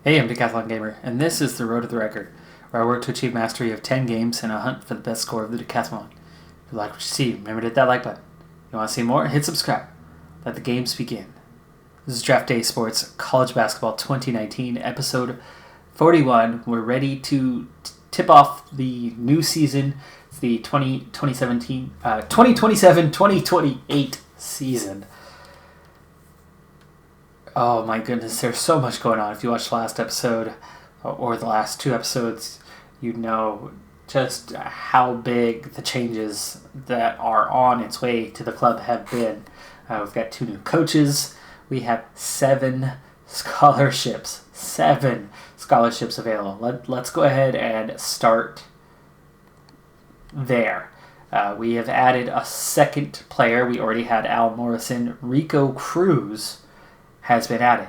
Hey, I'm Decathlon Gamer, and this is the Road to the Record, where I work to achieve mastery of 10 games and a hunt for the best score of the Decathlon. If you like what you see, remember to hit that like button. If you want to see more, hit subscribe. Let the games begin. This is Draft Day Sports College Basketball 2019, episode 41. We're ready to tip off the new season. It's the 2027-2028 season. Oh my goodness, there's so much going on. If you watched the last episode or the last two episodes, you know just how big the changes that are on its way to the club have been. We've got 2 new coaches. We have 7 scholarships. 7 scholarships available. Let's go ahead and start there. We have added a second player. We already had Al Morrison. Rico Cruz has been added.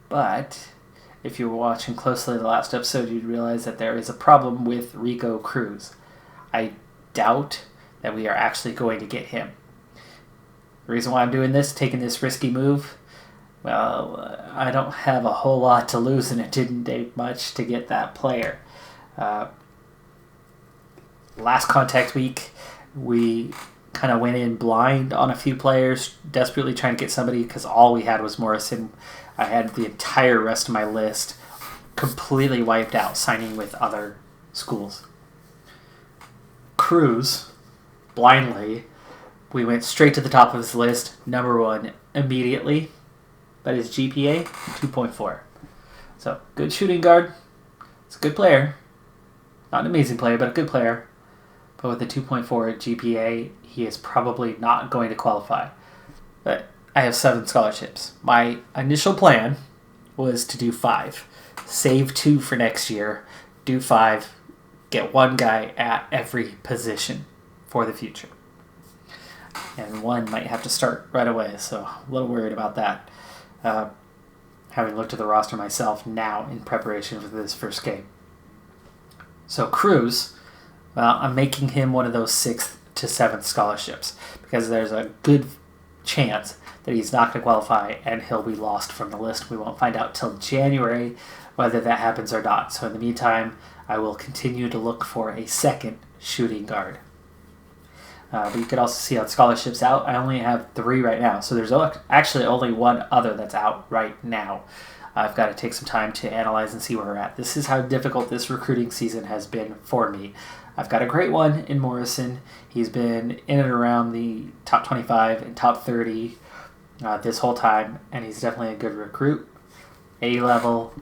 But if you were watching closely the last episode, you'd realize that there is a problem with Rico Cruz. I doubt that we are actually going to get him. The reason why I'm doing this, taking this risky move, well, I don't have a whole lot to lose, and it didn't take much to get that player. Last contact week, we kind of went in blind on a few players, desperately trying to get somebody because all we had was Morrison. I had the entire rest of my list completely wiped out, signing with other schools. Cruz, blindly, we went straight to the top of his list, number 1 immediately, but his GPA, 2.4. So, good shooting guard. It's a good player. Not an amazing player, but a good player. But with a 2.4 GPA, he is probably not going to qualify. But I have 7 scholarships. My initial plan was to do 5. Save 2 for next year. Do 5. Get 1 guy at every position for the future. And 1 might have to start right away, so a little worried about that. Having looked at the roster myself now in preparation for this first game. So Cruz, well, I'm making him one of those 6th to 7th scholarships because there's a good chance that he's not going to qualify and he'll be lost from the list. We won't find out till January whether that happens or not. So in the meantime, I will continue to look for a second shooting guard. But you can also see on scholarships out, I only have 3 right now. So there's actually only 1 other that's out right now. I've got to take some time to analyze and see where we're at. This is how difficult this recruiting season has been for me. I've got a great one in Morrison. He's been in and around the top 25 and top 30 this whole time, and he's definitely a good recruit. A-level,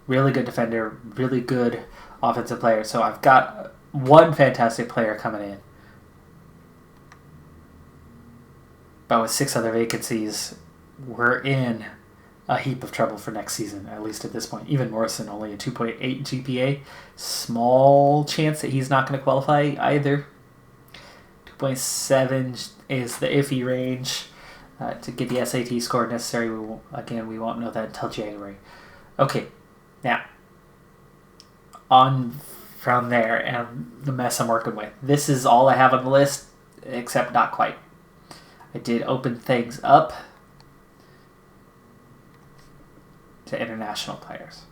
really good defender, really good offensive player. So I've got 1 fantastic player coming in. But with 6 other vacancies, we're in a heap of trouble for next season, at least at this point. Even Morrison, only a 2.8 GPA. Small chance that he's not going to qualify either. 2.7 is the iffy range to get the SAT score necessary. We won't know that until January. Okay, now, on from there and the mess I'm working with. This is all I have on the list, except not quite. I did open things up to international players.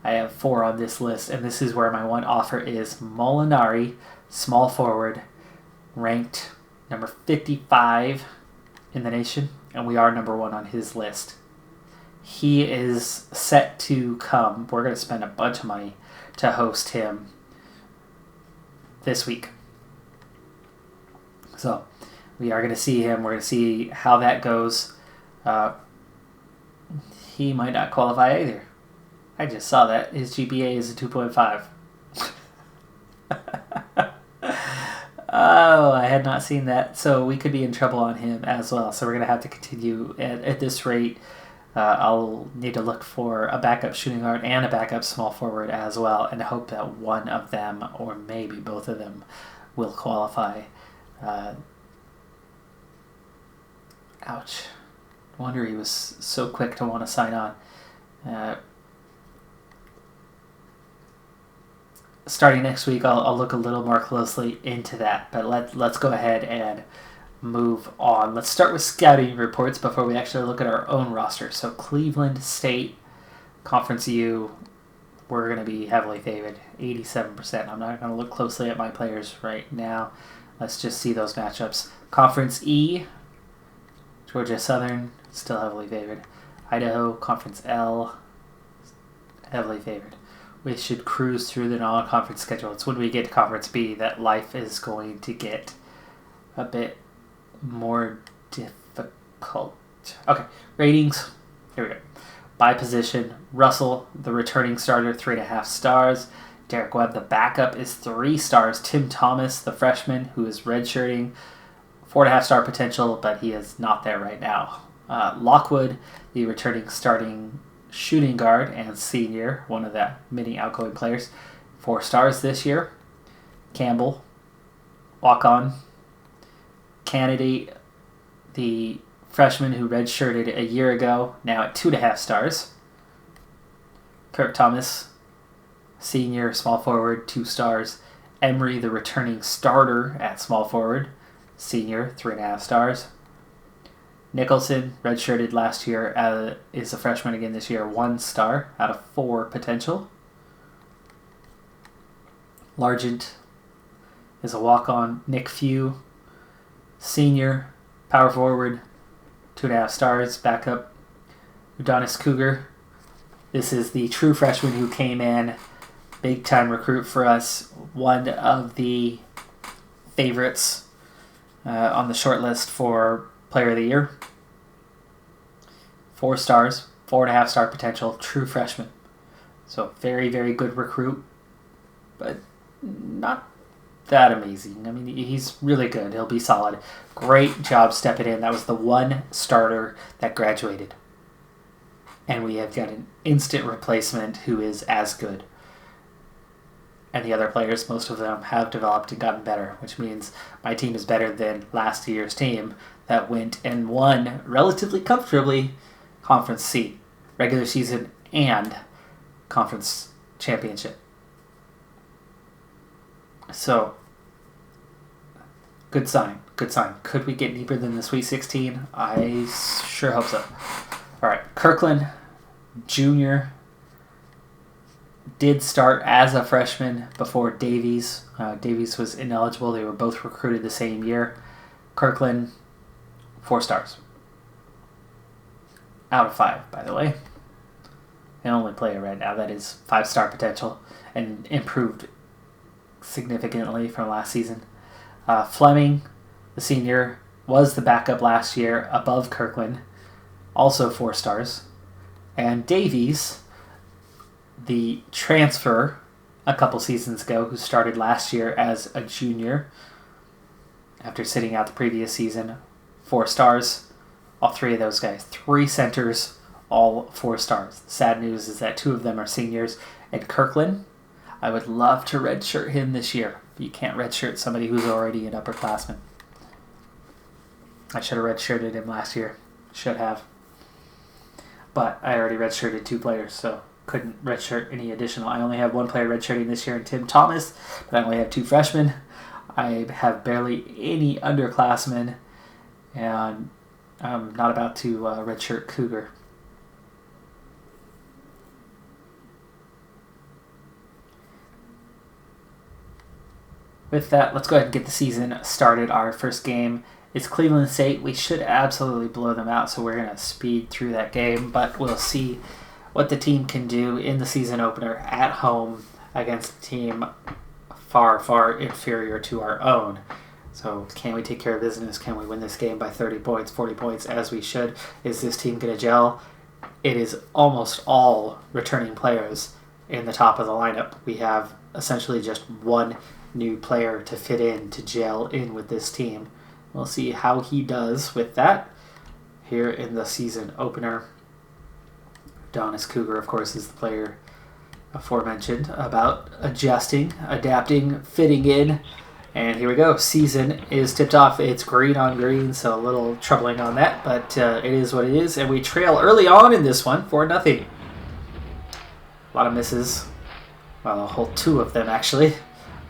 I have 4 on this list, and this is where my 1 offer is Molinari, small forward, ranked number 55 in the nation, and we are number 1 on his list. He is set to come. We're going to spend a bunch of money to host him this week. So, we are going to see him. We're going to see how that goes. He might not qualify either. I just saw that. His GPA is a 2.5. Oh, I had not seen that. So we could be in trouble on him as well. So we're going to have to continue at this rate. I'll need to look for a backup shooting guard and a backup small forward as well, and hope that one of them, or maybe both of them, will qualify. Ouch. No wonder he was so quick to want to sign on. Starting next week, I'll look a little more closely into that. But let's go ahead and move on. Let's start with scouting reports before we actually look at our own roster. So Cleveland State, Conference U, we're going to be heavily favored, 87%. I'm not going to look closely at my players right now. Let's just see those matchups. Conference E, Georgia Southern, still heavily favored. Idaho, Conference L, heavily favored. We should cruise through the non-conference schedule. It's when we get to Conference B that life is going to get a bit more difficult. Okay, ratings. Here we go. By position, Russell, the returning starter, 3.5 stars. Derek Webb, the backup, is 3 stars. Tim Thomas, the freshman, who is redshirting, 4.5 star potential, but he is not there right now. Lockwood, the returning starting shooting guard and senior, one of the many outgoing players, 4 stars this year. Campbell, walk-on. Candidate, the freshman who redshirted a year ago, now at 2.5 stars. Kirk Thomas, senior, small forward, 2 stars. Emery, the returning starter at small forward, senior, 3.5 stars. Nicholson, redshirted last year, is a freshman again this year, 1 star out of 4 potential. Largent is a walk-on. Nick Few, senior, power forward, 2.5 stars, backup. Udonis Cougar, this is the true freshman who came in, big-time recruit for us, one of the favorites on the short list for Player of the Year. 4 stars, 4.5 star potential, true freshman. So very, very good recruit, but not that amazing. I mean, he's really good. He'll be solid. Great job stepping in. That was the one starter that graduated. And we have got an instant replacement who is as good. And the other players, most of them have developed and gotten better, which means my team is better than last year's team that went and won relatively comfortably Conference C, regular season and conference championship. So, good sign, good sign. Could we get deeper than the Sweet 16? I sure hope so. All right, Kirkland, junior, did start as a freshman before Davies. Davies was ineligible. They were both recruited the same year. Kirkland, 4 stars. Out of 5, by the way. The only player right now that is 5-star potential and improved significantly from last season. Fleming, the senior, was the backup last year above Kirkland, also 4 stars. And Davies, the transfer a couple seasons ago, who started last year as a junior after sitting out the previous season, 4 stars. All 3 of those guys. 3 centers, all 4 stars. The sad news is that 2 of them are seniors. And Kirkland, I would love to redshirt him this year. But you can't redshirt somebody who's already an upperclassman. I should have redshirted him last year. Should have. But I already redshirted 2 players, so couldn't redshirt any additional. I only have 1 player redshirting this year in Tim Thomas, but I only have 2 freshmen. I have barely any underclassmen, and I'm not about to redshirt Cougar. With that, let's go ahead and get the season started. Our first game is Cleveland State. We should absolutely blow them out, so we're going to speed through that game, but we'll see what the team can do in the season opener at home against a team far, far inferior to our own. So can we take care of business? Can we win this game by 30 points, 40 points, as we should? Is this team going to gel? It is almost all returning players in the top of the lineup. We have essentially just 1 new player to fit in, to gel in with this team. We'll see how he does with that here in the season opener. Udonis Cougar, of course, is the player aforementioned about adjusting, adapting, fitting in. And here we go. Season is tipped off. It's green on green, so a little troubling on that, but it is what it is. And we trail early on in this one, 4-0. A lot of misses. Well, a whole 2 of them, actually.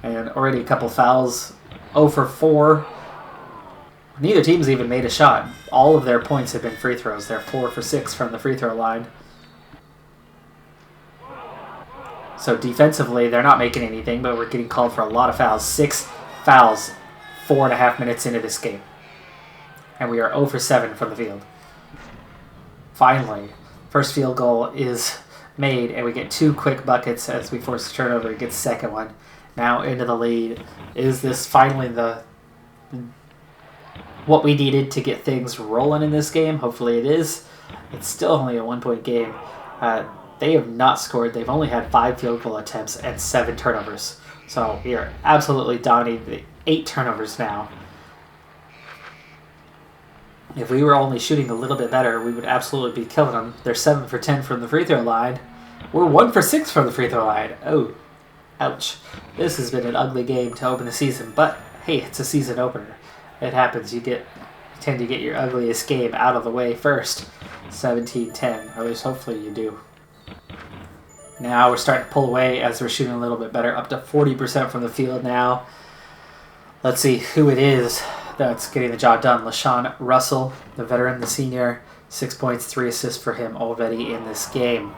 And already a couple fouls. 0 for 4. Neither team's even made a shot. All of their points have been free throws. They're 4 for 6 from the free throw line. So defensively, they're not making anything, but we're getting called for a lot of fouls. 6 fouls, 4.5 minutes into this game. And we are 0 for 7 from the field. Finally, first field goal is made, and we get 2 quick buckets as we force the turnover. We get second one. Now into the lead. Is this finally what we needed to get things rolling in this game? Hopefully it is. It's still only a 1-point game. They have not scored. They've only had 5 field goal attempts and 7 turnovers. So we are absolutely dominating the 8 turnovers now. If we were only shooting a little bit better, we would absolutely be killing them. They're 7 for 10 from the free throw line. We're 1 for 6 from the free throw line. Oh, ouch. This has been an ugly game to open the season, but hey, it's a season opener. It happens. You tend to get your ugliest game out of the way first. 17-10, or at least hopefully you do. Now we're starting to pull away as we're shooting a little bit better, up to 40% from the field now. Let's see who it is that's getting the job done. LaShawn Russell, the veteran, the senior, 6 points, 3 assists for him already in this game.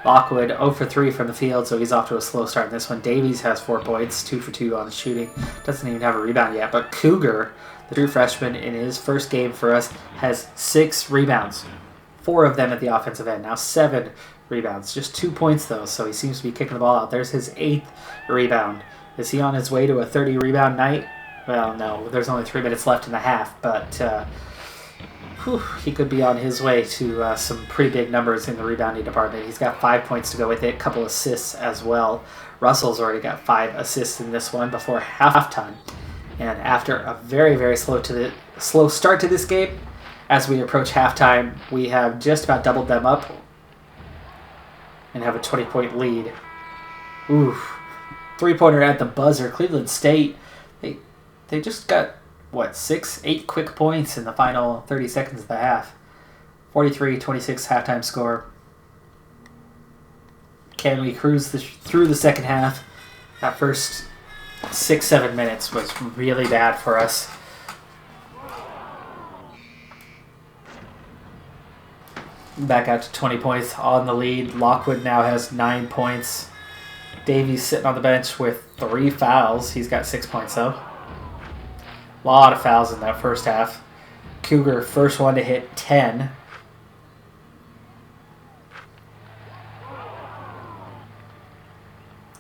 Lockwood 0 for 3 from the field, so he's off to a slow start in this one. Davies has 4 points, 2 for 2 on the shooting. Doesn't even have a rebound yet, but Cougar, the true freshman in his first game for us, has 6 rebounds. 4 of them at the offensive end. Now 7 rebounds. Just 2 points, though, so he seems to be kicking the ball out. There's his 8th rebound. Is he on his way to a 30-rebound night? Well, no. There's only 3 minutes left in the half, but he could be on his way to some pretty big numbers in the rebounding department. He's got 5 points to go with it, a couple assists as well. Russell's already got 5 assists in this one before halftime. And after a very, very slow start to this game, as we approach halftime, we have just about doubled them up and have a 20-point lead. Oof. 3-pointer at the buzzer. Cleveland State, they just got, 8 quick points in the final 30 seconds of the half. 43-26 halftime score. Can we cruise through the second half? That first 6-7 minutes was really bad for us. Back out to 20 points on the lead. Lockwood now has 9 points. Davies sitting on the bench with 3 fouls. He's got 6 points, though. A lot of fouls in that first half. Cougar, first one to hit 10.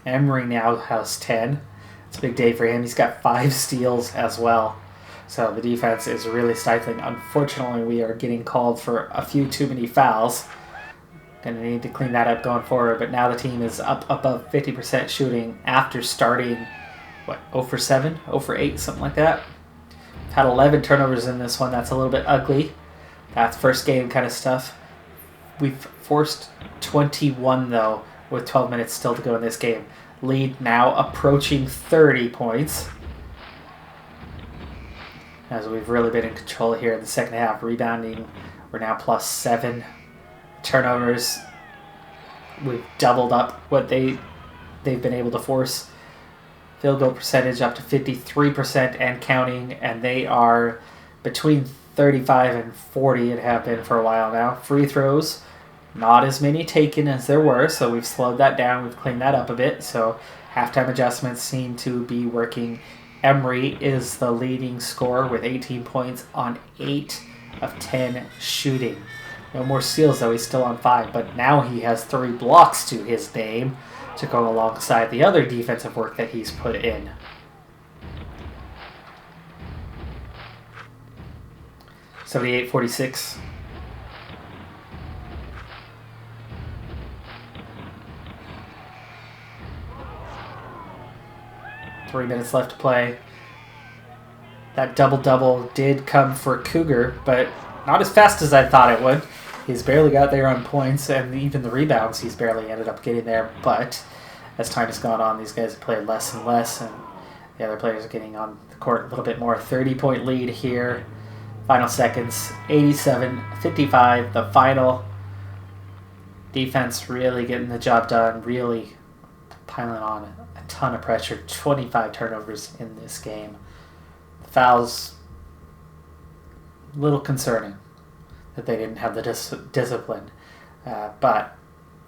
Emery now has 10. It's a big day for him. He's got 5 steals as well. So the defense is really stifling. Unfortunately, we are getting called for a few too many fouls. Going to need to clean that up going forward. But now the team is up above 50% shooting after starting, 0 for 7, 0 for 8, something like that. Had 11 turnovers in this one. That's a little bit ugly. That's first game kind of stuff. We've forced 21, though, with 12 minutes still to go in this game. Lead now approaching 30 points. As we've really been in control here in the second half. Rebounding, we're now plus 7. Turnovers, we've doubled up what they've been able to force. Field goal percentage up to 53% and counting, and they are between 35 and 40 and have been for a while now. Free throws, not as many taken as there were, so we've slowed that down. We've cleaned that up a bit, so halftime adjustments seem to be working. Emery is the leading scorer with 18 points on 8 of 10 shooting. No more steals, though. He's still on 5, but now he has 3 blocks to his name to go alongside the other defensive work that he's put in. (78-46). Three minutes left to play. That double-double did come for Cougar, but not as fast as I thought it would. He's barely got there on points, and even the rebounds he's barely ended up getting there. But as time has gone on, these guys have played less and less, and the other players are getting on the court a little bit more. 30-point lead here. Final seconds, 87-55, the final. Defense really getting the job done, really piling on a ton of pressure. 25 turnovers in this game. The fouls, a little concerning that they didn't have the discipline. But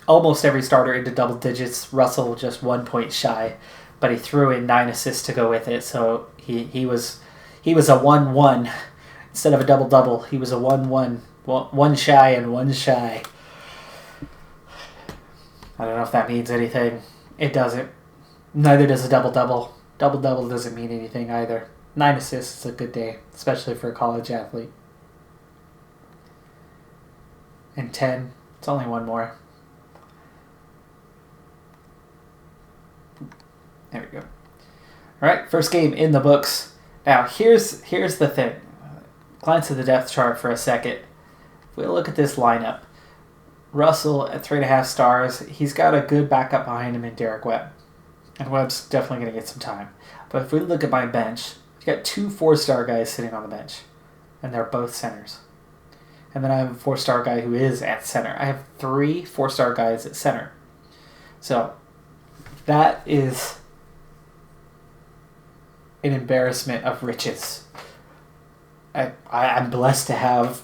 almost every starter into double digits. Russell just 1 point shy, but he threw in 9 assists to go with it. So he was a 1-1 instead of a double-double. He was a 1-1, one shy and one shy. I don't know if that means anything. It doesn't. Neither does a double-double. Double-double doesn't mean anything either. 9 assists is a good day, especially for a college athlete. And 10, it's only one more. There we go. All right, first game in the books. Now, here's the thing. Glance at the depth chart for a second. If we look at this lineup, Russell at 3.5 stars. He's got a good backup behind him in Derek Webb. And Webb's definitely going to get some time. But if we look at my bench, I've got 2 4-star guys sitting on the bench. And they're both centers. And then I have a 4-star guy who is at center. I have 3 4-star guys at center. So that is an embarrassment of riches. I'm blessed to have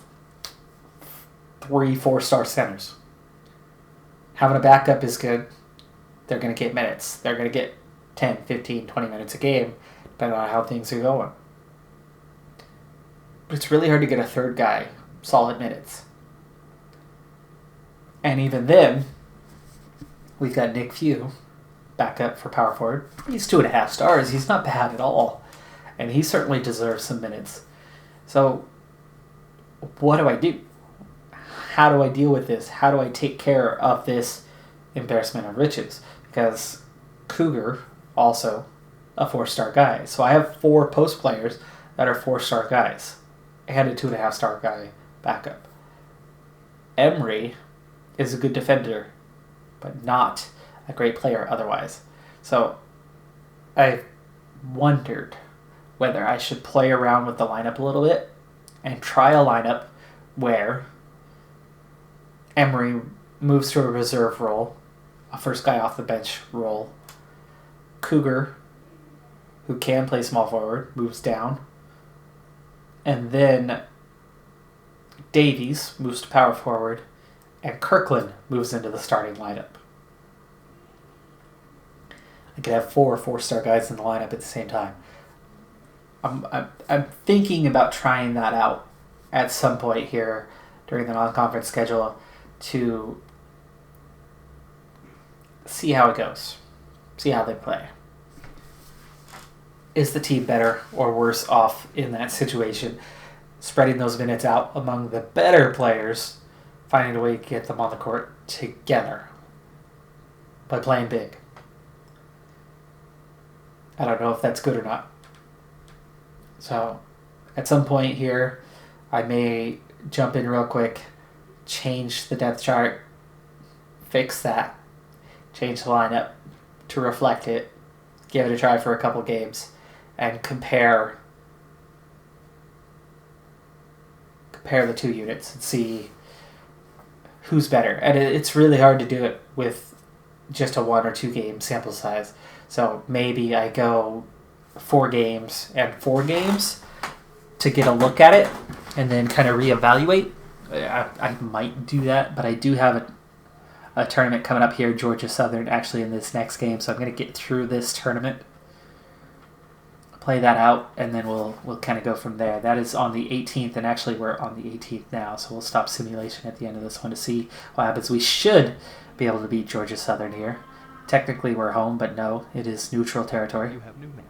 3 4-star centers. Having a backup is good. They're going to get minutes. They're going to get 10, 15, 20 minutes a game, depending on how things are going. But it's really hard to get a third guy solid minutes. And even then, we've got Nick Few, backup for power forward. He's 2.5 stars. He's not bad at all. And he certainly deserves some minutes. So, what do I do? How do I deal with this? How do I take care of this embarrassment of riches? Because Cougar, also a 4-star guy. So I have 4 post players that are 4-star guys. And a 2.5-star guy backup. Emery is a good defender, but not a great player otherwise. So I wondered whether I should play around with the lineup a little bit and try a lineup where Emery moves to a reserve role, a first guy off the bench role. Cougar, who can play small forward, moves down. And then Davies moves to power forward, and Kirkland moves into the starting lineup. I could have 4 4-star guys in the lineup at the same time. I'm thinking about trying that out at some point here during the non-conference schedule to see how it goes, see how they play. Is the team better or worse off in that situation? Spreading those minutes out among the better players, finding a way to get them on the court together by playing big. I don't know if that's good or not. So, at some point here, I may jump in real quick, change the depth chart, fix that, change the lineup to reflect it, give it a try for a couple games, and compare the 2 units and see who's better. And it's really hard to do it with just a 1 or 2 game sample size. So maybe I go 4 games and 4 games to get a look at it and then kind of reevaluate. I might do that, but I do have a tournament coming up here, Georgia Southern, actually in this next game. So I'm going to get through this tournament, play that out, and then we'll kind of go from there. That is on the 18th, and actually we're on the 18th now, so we'll stop simulation at the end of this one to see what happens. We should be able to beat Georgia Southern here. Technically we're home, but no, it is neutral territory. You have new mail.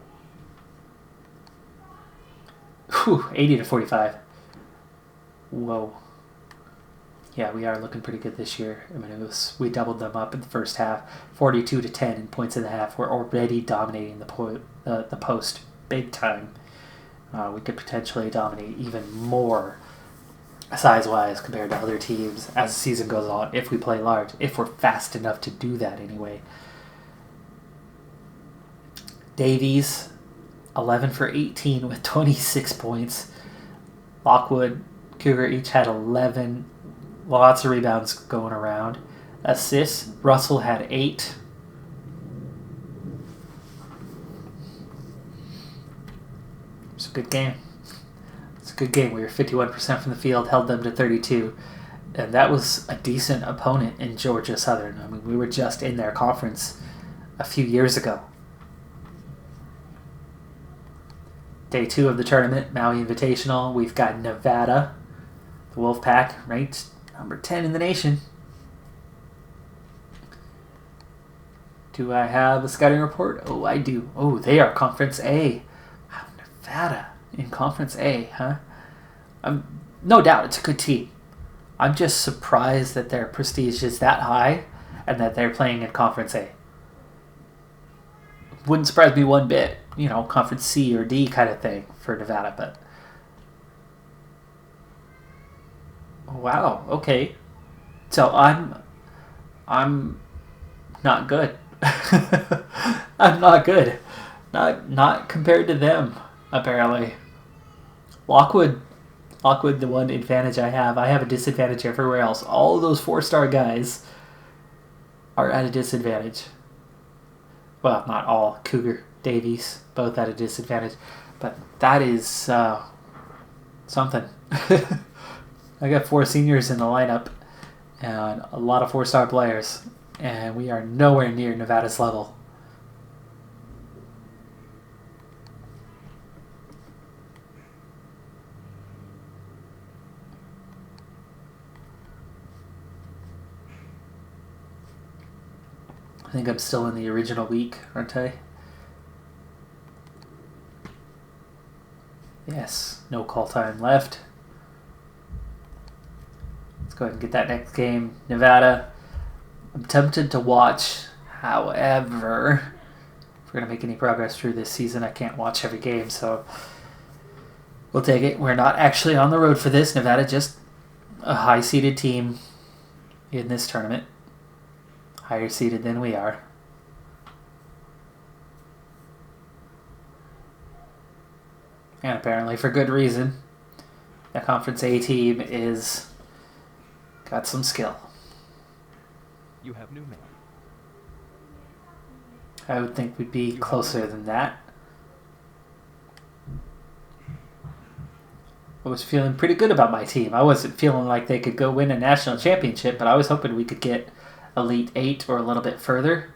Whew, 80-45. Whoa. Yeah, we are looking pretty good this year. I mean, we doubled them up in the first half, 42-10 in points in the half. We're already dominating the post big time. We could potentially dominate even more size-wise compared to other teams as the season goes on if we play large, if we're fast enough to do that anyway. Davies, 11 for 18 with 26 points. Lockwood, Cougar each had 11. Lots of rebounds going around. Assists, Russell had 8. It's a good game. It's a good game. We were 51% from the field, held them to 32. And that was a decent opponent in Georgia Southern. I mean, we were just in their conference a few years ago. Day 2 of the tournament, Maui Invitational. We've got Nevada, the Wolfpack, ranked number 10 in the nation. Do I have a scouting report? Oh, I do. Oh, they are Conference A. Wow, Nevada in Conference A, huh? No doubt it's a good team. I'm just surprised that their prestige is that high and that they're playing in Conference A. Wouldn't surprise me one bit, Conference C or D kind of thing for Nevada, but wow, okay. So I'm not good. I'm not good. Not compared to them, apparently. Lockwood, the one advantage I have a disadvantage everywhere else. All of those 4-star guys are at a disadvantage. Well, not all. Cougar, Davies, both at a disadvantage. But that is something. I got 4 seniors in the lineup and a lot of 4-star players. And we are nowhere near Nevada's level. I think I'm still in the original week, aren't I? Yes, no call time left. Let's go ahead and get that next game. Nevada. I'm tempted to watch, however, if we're going to make any progress through this season, I can't watch every game, so we'll take it. We're not actually on the road for this. Nevada just a high-seeded team in this tournament. Higher seeded than we are. And apparently for good reason. The Conference A team is got some skill. You have new men. I would think we'd be closer than that. I was feeling pretty good about my team. I wasn't feeling like they could go win a national championship, but I was hoping we could get Elite 8 or a little bit further.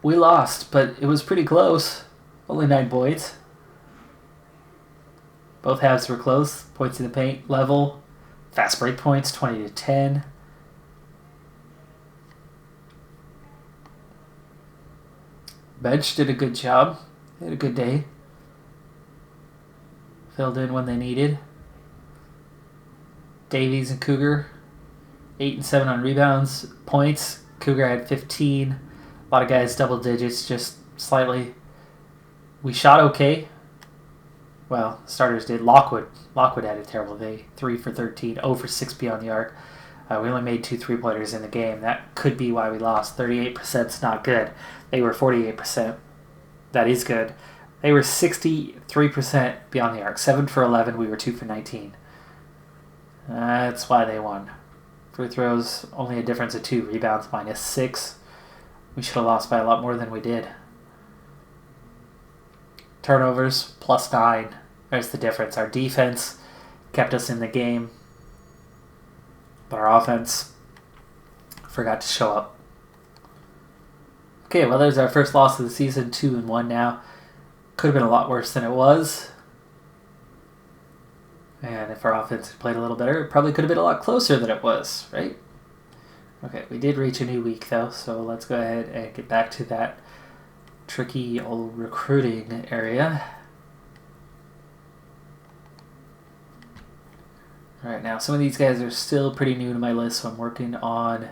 We lost, but it was pretty close. Only 9 points. Both halves were close. Points in the paint level. Fast break points 20-10. Bench did a good job. They had a good day. Filled in when they needed. Davies and Cougar, 8 and 7 on rebounds. Points, Cougar had 15. A lot of guys double digits, just slightly. We shot okay. Well, starters did. Lockwood had a terrible day. 3 for 13, 0 for 6 beyond the arc. We only made 2 3-pointers in the game. That could be why we lost. 38% is not good. They were 48%. That is good. They were 63% beyond the arc. 7 for 11. We were 2 for 19. That's why they won. Free throws, only a difference of 2. Rebounds, -6. We should have lost by a lot more than we did. Turnovers, +9. There's the difference. Our defense kept us in the game, but our offense forgot to show up. Okay, well, there's our first loss of the season, 2-1 now. Could have been a lot worse than it was. And if our offense had played a little better, it probably could have been a lot closer than it was, right? Okay, we did reach a new week, though, so let's go ahead and get back to that tricky old recruiting area. Alright, now some of these guys are still pretty new to my list, so I'm working on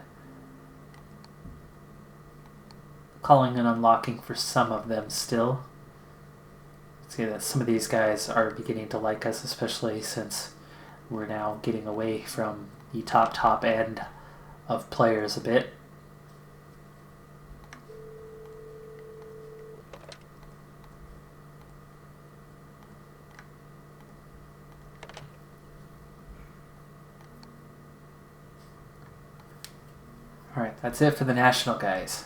calling and unlocking for some of them still. See that some of these guys are beginning to like us, especially since we're now getting away from the top end of players a bit. Alright, that's it for the national guys.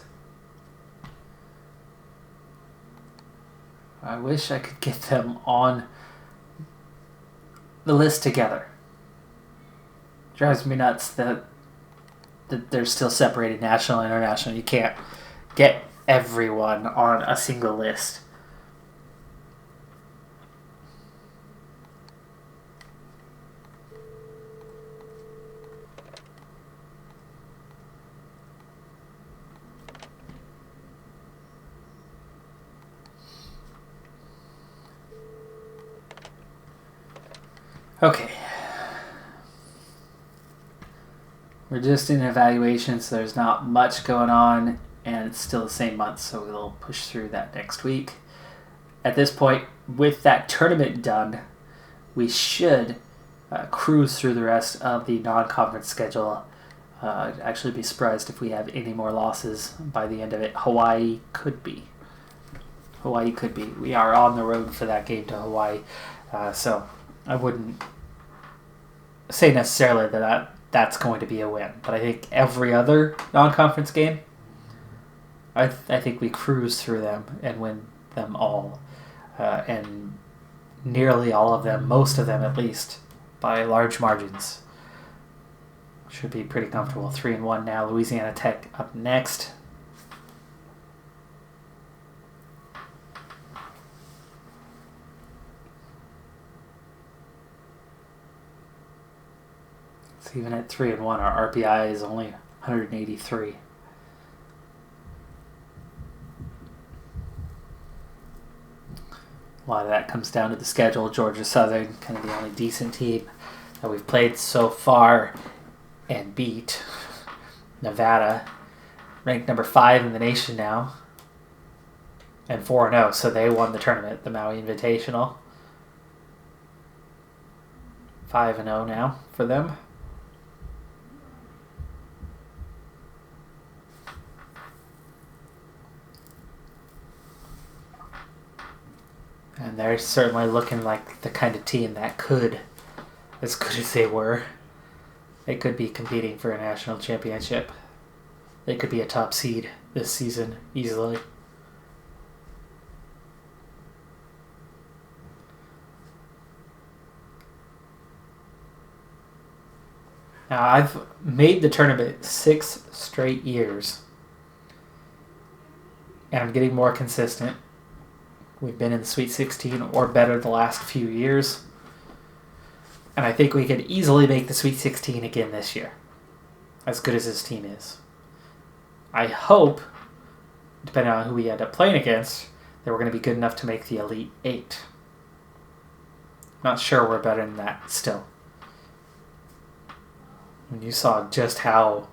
I wish I could get them on the list together. drives me nuts that they're still separated national and international. You can't get everyone on a single list. Okay. We're just in evaluation, so there's not much going on, and it's still the same month, so we'll push through that next week. At this point, with that tournament done, we should cruise through the rest of the non-conference schedule. I'd actually be surprised if we have any more losses by the end of it. Hawaii could be. We are on the road for that game to Hawaii, so I wouldn't say necessarily that's going to be a win. But I think every other non-conference game, I think we cruise through them and win them all. And nearly all of them, most of them at least, by large margins. Should be pretty comfortable. 3-1 now. Louisiana Tech up next. So even at 3-1, our RPI is only 183. A lot of that comes down to the schedule. Georgia Southern, kind of the only decent team that we've played so far and beat. Nevada, ranked number 5 in the nation now, and 4-0, so they won the tournament, the Maui Invitational. 5-0 now for them. And they're certainly looking like the kind of team that could, as good as they were, they could be competing for a national championship. They could be a top seed this season easily. Now, I've made the tournament 6 straight years, and I'm getting more consistent. We've been in the Sweet 16 or better the last few years. And I think we could easily make the Sweet 16 again this year, as good as this team is. I hope, depending on who we end up playing against, that we're going to be good enough to make the Elite 8. Not sure we're better than that still. And you saw just how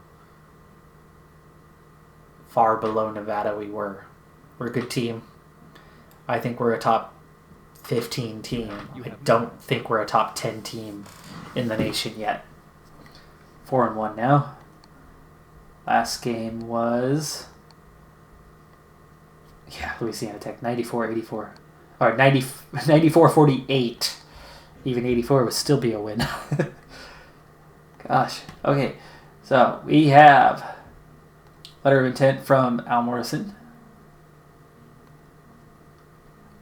far below Nevada we were. We're a good team. I think we're a top 15 team. I don't think we're a top 10 team in the nation yet. 4-1 now. Last game was... Louisiana Tech, 94-84. Or 94-48. Even 84 would still be a win. Gosh. Okay. So, we have letter of intent from Al Morrison.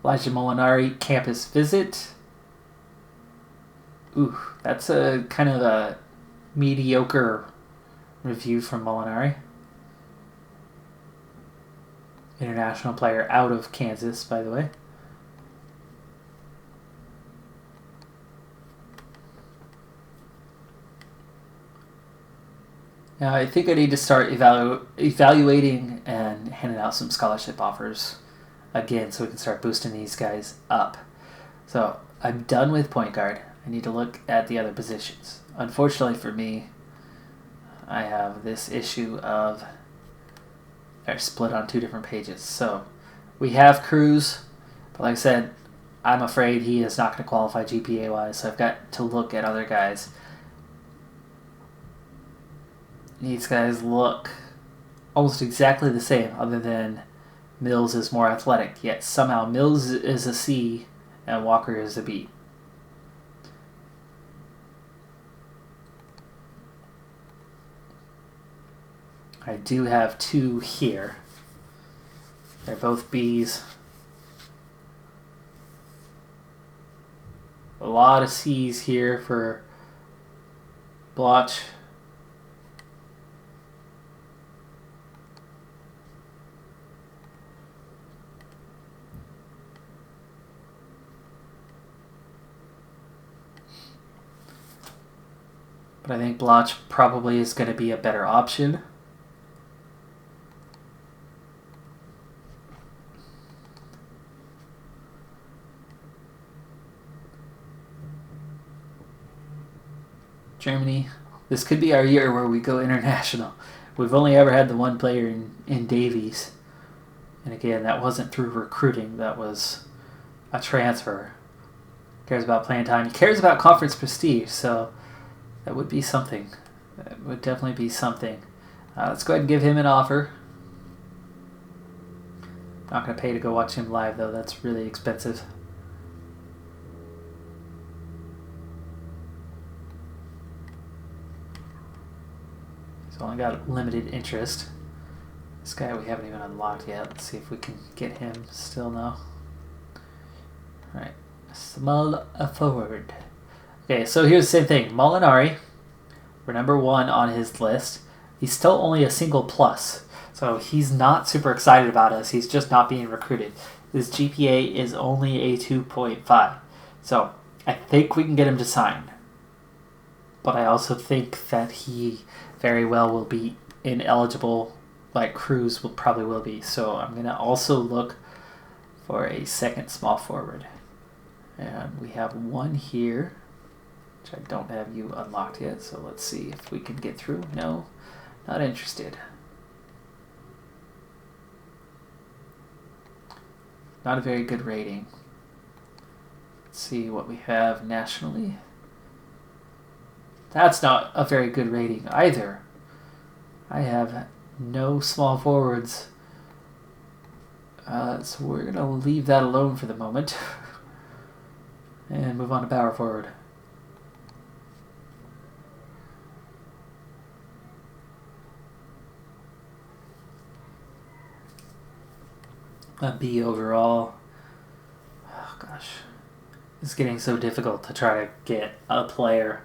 Elijah Molinari, campus visit. Ooh, that's a kind of a mediocre review from Molinari. International player out of Kansas, by the way. Now, I think I need to start evaluating and handing out some scholarship offers again so we can start boosting these guys up. So, I'm done with point guard. I need to look at the other positions. Unfortunately for me, I have this issue of they're split on 2 different pages. So, we have Cruz, but like I said, I'm afraid he is not going to qualify GPA-wise, so I've got to look at other guys. These guys look almost exactly the same, other than Mills is more athletic, yet somehow Mills is a C and Walker is a B. I do have 2 here. They're both Bs. A lot of C's here for Blotch. But I think Blotch probably is going to be a better option. Germany. This could be our year where we go international. We've only ever had the one player in Davies. And again, that wasn't through recruiting. That was a transfer. Cares about playing time. He cares about conference prestige. So that would be something. That would definitely be something. Let's go ahead and give him an offer. Not going to pay to go watch him live, though. That's really expensive. He's only got limited interest. This guy we haven't even unlocked yet. Let's see if we can get him still now. Alright. Small forward. Okay, so here's the same thing. Molinari, we're number 1 on his list. He's still only a single plus. So he's not super excited about us. He's just not being recruited. His GPA is only a 2.5. So I think we can get him to sign. But I also think that he very well will be ineligible, like Cruz probably will be. So I'm going to also look for a second small forward. And we have one here, which I don't have you unlocked yet. So let's see if we can get through. No, not interested. Not a very good rating. Let's see what we have nationally. That's not a very good rating either. I have no small forwards. So we're going to leave that alone for the moment. And move on to power forward. A B overall. Oh gosh. It's getting so difficult to try to get a player.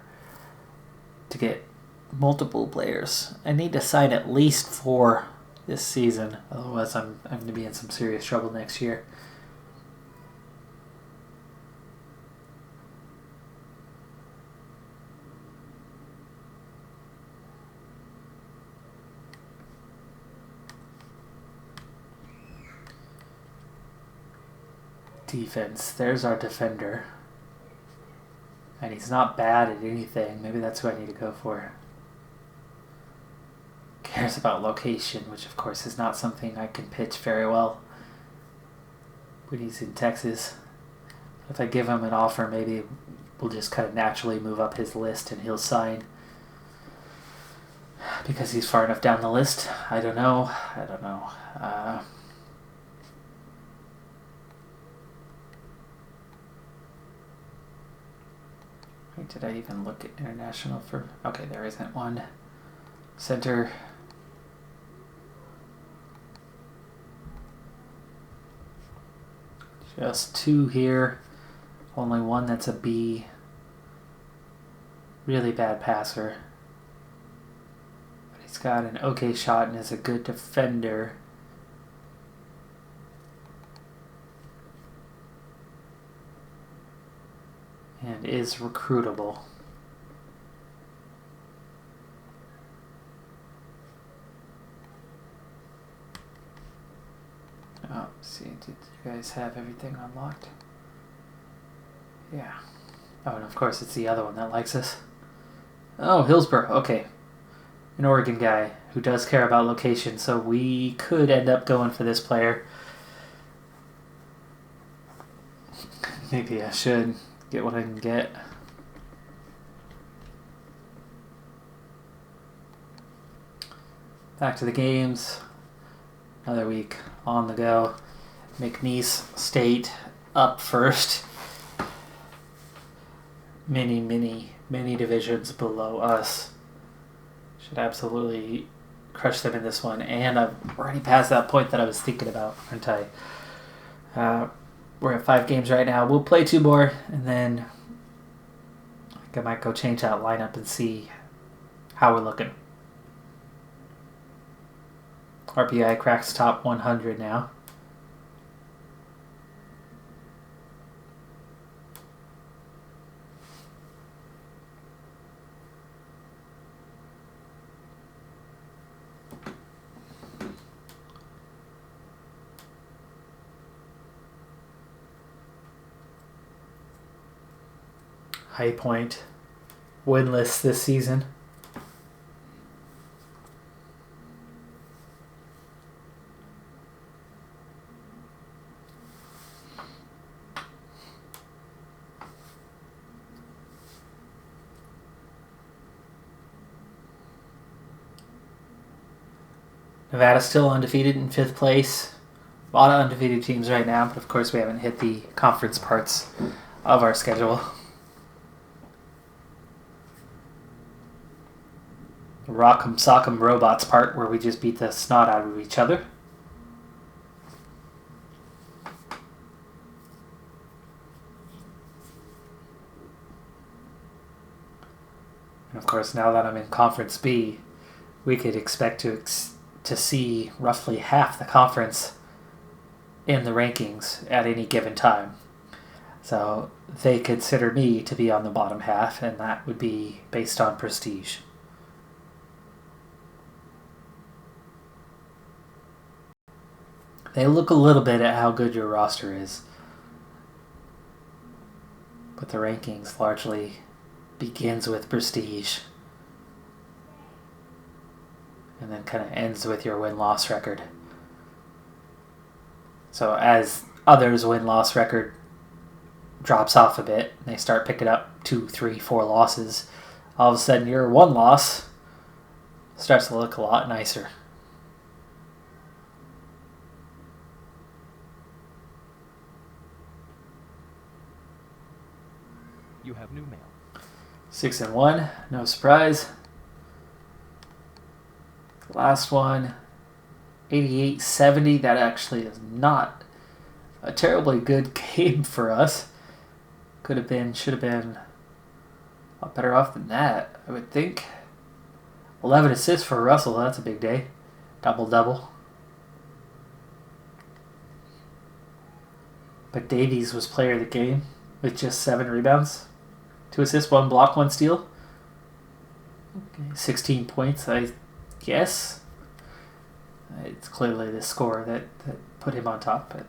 To get multiple players. I need to sign at least 4 this season. Otherwise I'm going to be in some serious trouble next year. Defense. There's our defender. And he's not bad at anything. Maybe that's who I need to go for. Cares about location, which of course is not something I can pitch very well when he's in Texas. If I give him an offer, maybe we'll just kind of naturally move up his list and he'll sign. Because he's far enough down the list. I don't know. Wait, did I even look at international for... Okay, there isn't one. Center. Just 2 here. Only one that's a B. Really bad passer. But he's got an okay shot and is a good defender. And is recruitable. Oh, see, did you guys have everything unlocked? Yeah. Oh, and of course it's the other one that likes us. Oh, Hillsborough, okay. An Oregon guy who does care about location, so we could end up going for this player. Maybe I should get what I can get. Back to the games. Another week on the go. McNeese State up first. Many divisions below us. Should absolutely crush them in this one. And I'm already past that point that I was thinking about, aren't I? We're at 5 games right now. We'll play 2 more, and then I think I might go change that lineup and see How we're looking. RPI cracks top 100 now. High Point winless this season. Nevada's still undefeated in 5th place. A lot of undefeated teams right now, but of course we haven't hit the conference parts of our schedule. The Rock'em Sock'em Robots part where we just beat the snot out of each other. And of course, now that I'm in Conference B, we could expect to see roughly half the conference in the rankings at any given time. So they consider me to be on the bottom half, and that would be based on prestige. They look a little bit at how good your roster is, but the rankings largely begins with prestige and then kind of ends with your win-loss record. So as others' win-loss record drops off a bit, and they start picking up 2, 3, 4 losses, all of a sudden your one loss starts to look a lot nicer. You have new mail. 6-1, no surprise. Last one, 88-70. That actually is not a terribly good game for us. Should have been a lot better off than that, I would think. 11 assists for Russell, that's a big day. Double-double. But Davies was player of the game with just 7 rebounds. 2 assists, 1 block, 1 steal. Okay, 16 points, I guess. It's clearly the score that put him on top, but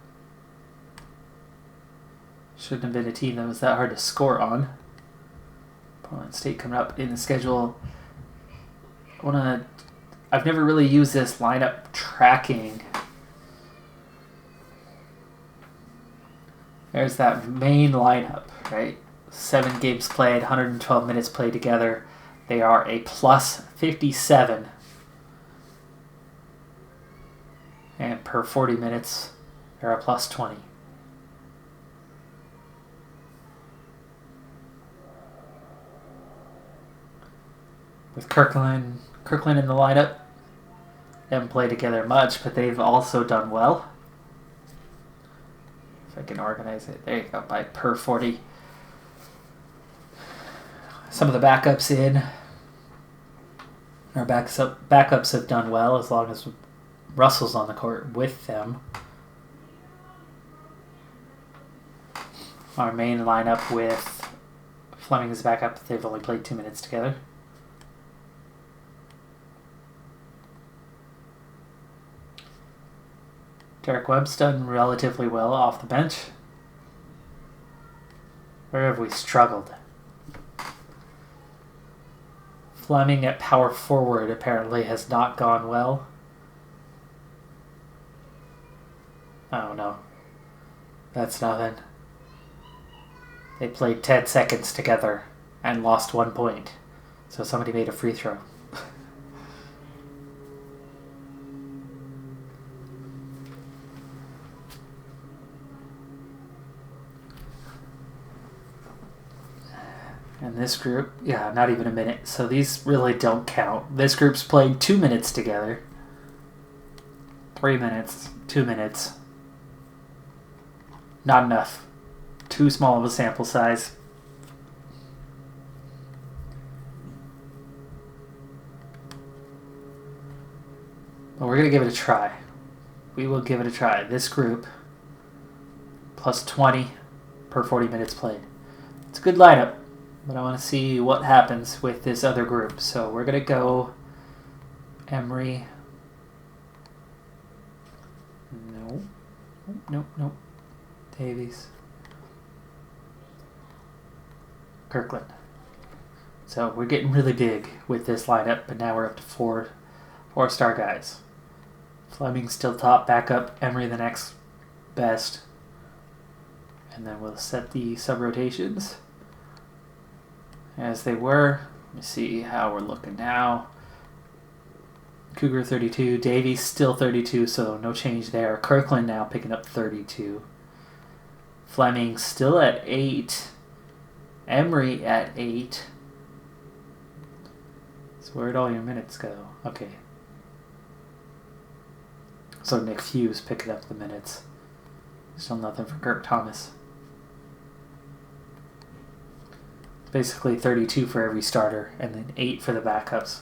shouldn't have been a team that was that hard to score on. Portland State coming up in the schedule. I've never really used this lineup tracking. There's that main lineup, right? 7 games played, 112 minutes played together. They are a plus 57. And per 40 minutes, they're a plus 20. With Kirkland in the lineup, they haven't played together much, but they've also done well. If I can organize it, there you go, by per 40. Some of the backups in. Our backups have done well as long as Russell's on the court with them. Our main lineup with Fleming as backup, they've only played 2 minutes together. Derek Webb's done relatively well off the bench. Where have we struggled? Fleming at power forward apparently has not gone well. Oh no. That's nothing. They played 10 seconds together and lost 1 point. So somebody made a free throw. And this group, yeah, not even a minute. So these really don't count. This group's played 2 minutes together. 3 minutes, 2 minutes. Not enough. Too small of a sample size. But we're going to give it a try. We will give it a try. This group, plus 20 per 40 minutes played. It's a good lineup, but I want to see what happens with this other group. So we're going to go Emery. Nope. Davies. Kirkland. So we're getting really big with this lineup, but now we're up to four-star guys. Fleming still top, backup, Emery the next best. And then we'll set the sub-rotations as they were. Let me see how we're looking now. Cougar 32, Davies still 32, so no change there. Kirkland now picking up 32. Fleming still at 8. Emery at 8. So where'd all your minutes go? Okay. So Nick Hughes picking up the minutes. Still nothing for Kirk Thomas. Basically 32 for every starter and then 8 for the backups.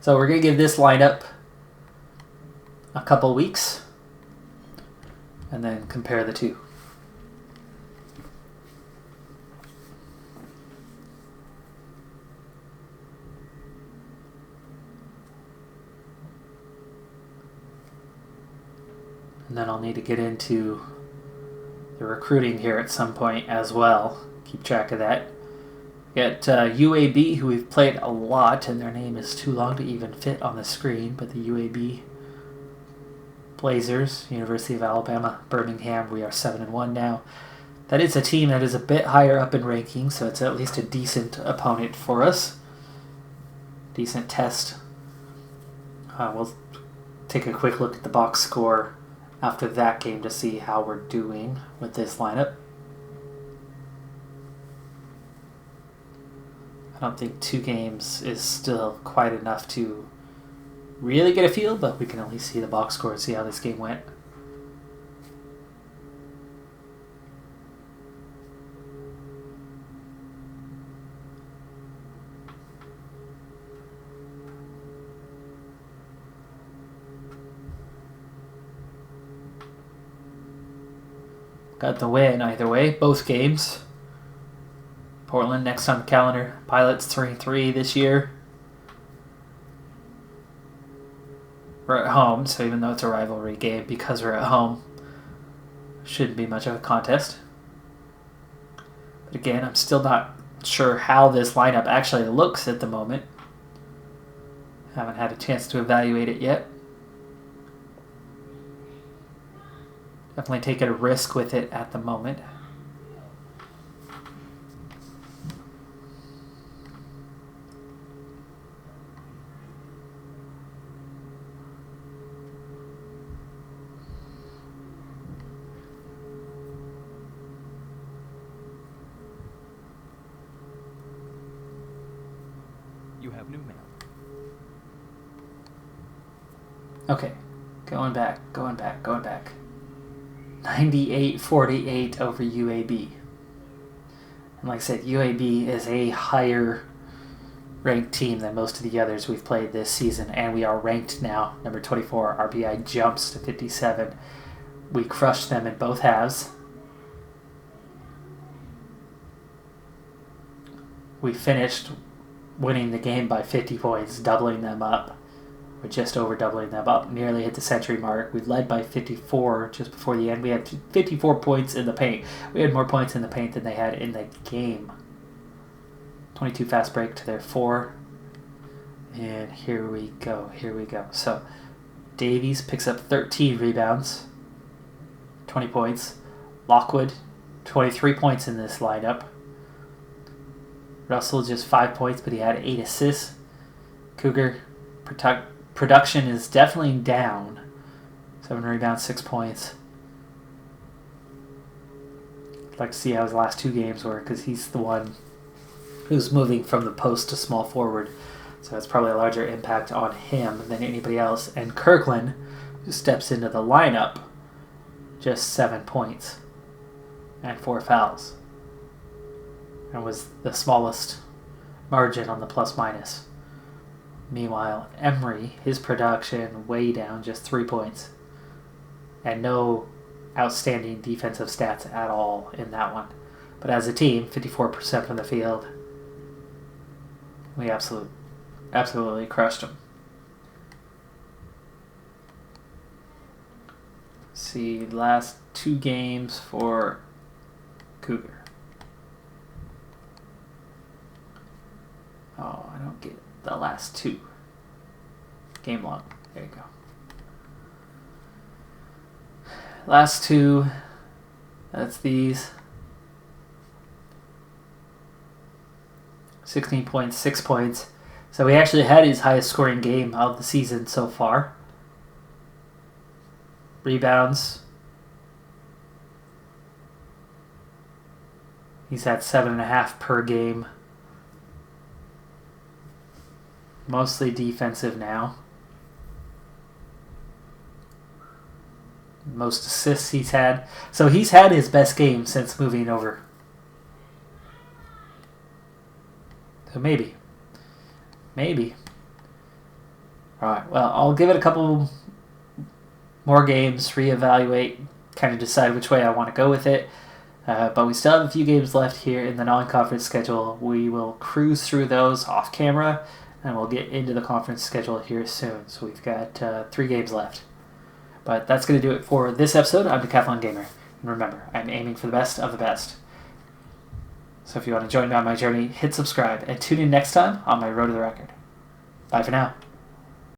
So we're going to give this lineup a couple weeks and then compare the two. And then I'll need to get into the recruiting here at some point as well. Keep track of that. We got UAB, who we've played a lot, and their name is too long to even fit on the screen, but the UAB Blazers, University of Alabama, Birmingham, we are 7-1 now. That is a team that is a bit higher up in rankings, so it's at least a decent opponent for us. Decent test. We'll take a quick look at the box score after that game to see how we're doing with this lineup. I don't think 2 games is still quite enough to really get a feel, but we can at least see the box score and see how this game went. Got the win either way, both games. Portland next on the calendar. Pilots 3-3 this year. We're at home, so even though it's a rivalry game, because we're at home, shouldn't be much of a contest. But again, I'm still not sure how this lineup actually looks at the moment. Haven't had a chance to evaluate it yet. Definitely taking a risk with it at the moment. You have new mail. Okay, going back. 98-48 over UAB. And like I said, UAB is a higher ranked team than most of the others we've played this season, and we are ranked now. Number 24, RBI jumps to 57. We crushed them in both halves. We finished winning the game by 50 points, doubling them up. We're just over doubling them up, nearly hit the century mark. We led by 54 just before the end. We had 54 points in the paint. We had more points in the paint than they had in the game. 22 fast break to their 4. And here we go. So Davies picks up 13 rebounds, 20 points. Lockwood, 23 points in this lineup. Russell just 5 points, but he had 8 assists. Cougar production is definitely down. 7 rebounds, 6 points. I'd like to see how his last 2 games were, because he's the one who's moving from the post to small forward. So it's probably a larger impact on him than anybody else. And Kirkland, who steps into the lineup, just 7 points and 4 fouls. And was the smallest margin on the plus minus. Meanwhile, Emery, his production way down, just 3 points. And no outstanding defensive stats at all in that one. But as a team, 54% from the field. We absolutely crushed them. See, last 2 games for Cougar. Oh, I don't get the last 2. Game log. There you go. Last 2. That's these. 16 points, 6 points. So he actually had his highest scoring game of the season so far. Rebounds. He's at 7.5 per game. Mostly defensive now. Most assists he's had. So he's had his best game since moving over. So maybe. Alright, well, I'll give it a couple more games, reevaluate, kind of decide which way I want to go with it. But we still have a few games left here in the non-conference schedule. We will cruise through those off camera, and we'll get into the conference schedule here soon. So we've got 3 games left. But that's going to do it for this episode. I'm Decathlon Gamer. And remember, I'm aiming for the best of the best. So if you want to join me on my journey, hit subscribe and tune in next time on my Road to the Record. Bye for now.